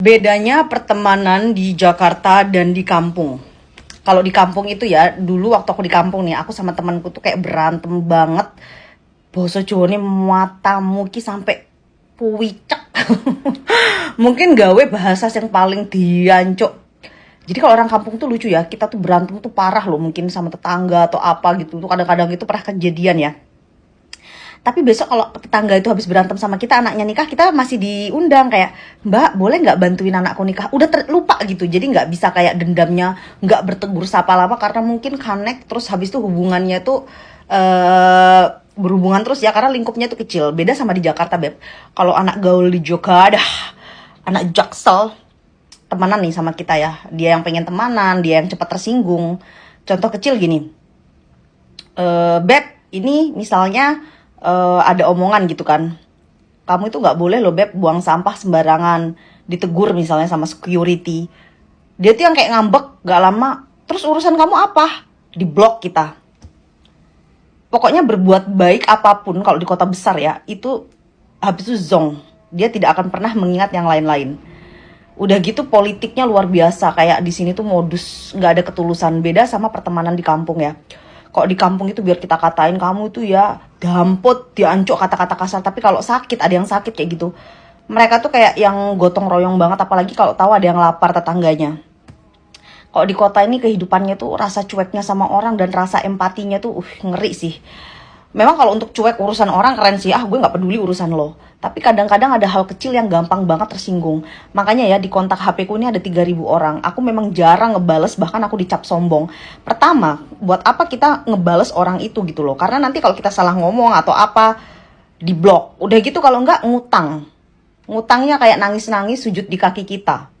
Bedanya pertemanan di Jakarta dan di kampung. Kalau di kampung itu ya, dulu waktu aku di kampung nih, aku sama temanku tuh kayak berantem banget. Boso Jone matamu ki sampai puicek. Mungkin gawe bahasa yang paling diancuk. Jadi kalau orang kampung tuh lucu ya, kita tuh berantem tuh parah loh, mungkin sama tetangga atau apa gitu. Tuh kadang-kadang itu pernah kejadian ya. Tapi besok kalau tetangga itu habis berantem sama kita, anaknya nikah, kita masih diundang kayak, Mbak, boleh nggak bantuin anakku nikah? Udah terlupa gitu, jadi nggak bisa kayak dendamnya, nggak bertegur sapa lama karena mungkin connect, terus habis itu hubungannya tuh berhubungan terus ya karena lingkupnya tuh kecil. Beda sama di Jakarta, Beb. Kalau anak gaul di Jogja, dah, anak Jaksel, temanan nih sama kita ya. Dia yang pengen temanan, dia yang cepat tersinggung. Contoh kecil gini, Beb, ini misalnya ada omongan gitu kan, kamu itu nggak boleh loh Beb buang sampah sembarangan, ditegur misalnya sama security, dia tuh yang kayak ngambek gak lama, terus urusan kamu apa, di blok kita. Pokoknya berbuat baik apapun kalau di kota besar ya, itu habis itu zong, dia tidak akan pernah mengingat yang lain-lain. Udah gitu politiknya luar biasa, kayak di sini tuh modus nggak ada ketulusan. Beda sama pertemanan di kampung ya. Kok di kampung itu biar kita katain kamu itu ya dampot, diancuk kata-kata kasar. Tapi kalau sakit, ada yang sakit kayak gitu, mereka tuh kayak yang gotong royong banget. Apalagi kalau tahu ada yang lapar tetangganya. Kalau di kota ini kehidupannya tuh rasa cueknya sama orang dan rasa empatinya tuh ngeri sih. Memang kalau untuk cuek urusan orang keren sih, gue nggak peduli urusan lo. Tapi kadang-kadang ada hal kecil yang gampang banget tersinggung. Makanya ya di kontak HP ku ini ada 3.000 orang. Aku memang jarang ngebales, bahkan aku dicap sombong. Pertama, buat apa kita ngebales orang itu gitu loh. Karena nanti kalau kita salah ngomong atau apa, di blok. Udah gitu kalau nggak ngutang. Ngutangnya kayak nangis-nangis sujud di kaki kita.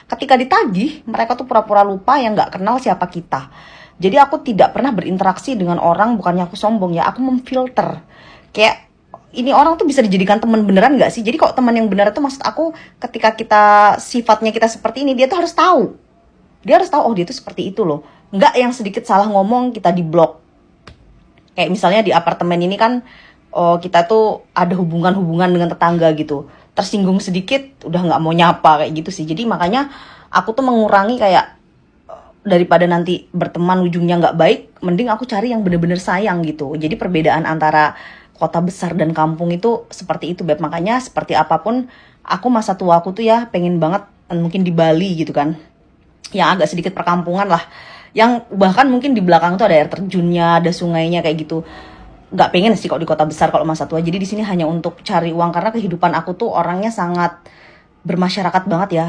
Ketika ditagih, mereka tuh pura-pura lupa yang nggak kenal siapa kita. Jadi aku tidak pernah berinteraksi dengan orang, bukannya aku sombong ya, aku memfilter. Kayak, ini orang tuh bisa dijadikan teman beneran nggak sih? Jadi kok teman yang bener itu maksud aku ketika kita, sifatnya kita seperti ini, dia tuh harus tahu. Dia harus tahu, oh dia tuh seperti itu loh. Nggak yang sedikit salah ngomong, kita di blok. Kayak misalnya di apartemen ini kan, oh, kita tuh ada hubungan-hubungan dengan tetangga gitu. Tersinggung sedikit, udah nggak mau nyapa kayak gitu sih. Jadi makanya aku tuh mengurangi kayak, daripada nanti berteman ujungnya nggak baik, mending aku cari yang bener-bener sayang gitu. Jadi perbedaan antara kota besar dan kampung itu seperti itu, Beb. Makanya seperti apapun, aku masa tua aku tuh ya pengen banget mungkin di Bali gitu kan, yang agak sedikit perkampungan lah, yang bahkan mungkin di belakang tuh ada air terjunnya, ada sungainya kayak gitu. Nggak pengen sih kalau di kota besar kalau masa tua. Jadi di sini hanya untuk cari uang karena kehidupan aku tuh orangnya sangat bermasyarakat banget ya.